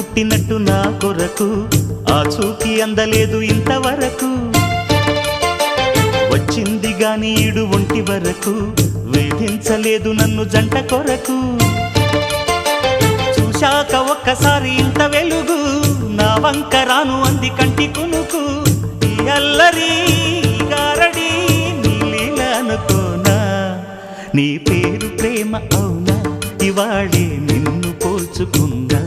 పుట్టినట్టు నా కొరకు ఆ చూకి అందలేదు ఇంతవరకు వచ్చింది గాని ఈడు ఒంటి వరకు వేధించలేదు నన్ను జంట కొరకు చూశాక ఒక్కసారి ఇంత వెలుగు నా వంక రాను అంది కంటి కునుకు ఈ అల్లరి గారడి నీలీల అనుకోనా నీ పేరు ప్రేమ అవునా ఇవాళే నిన్ను పోల్చుకుందా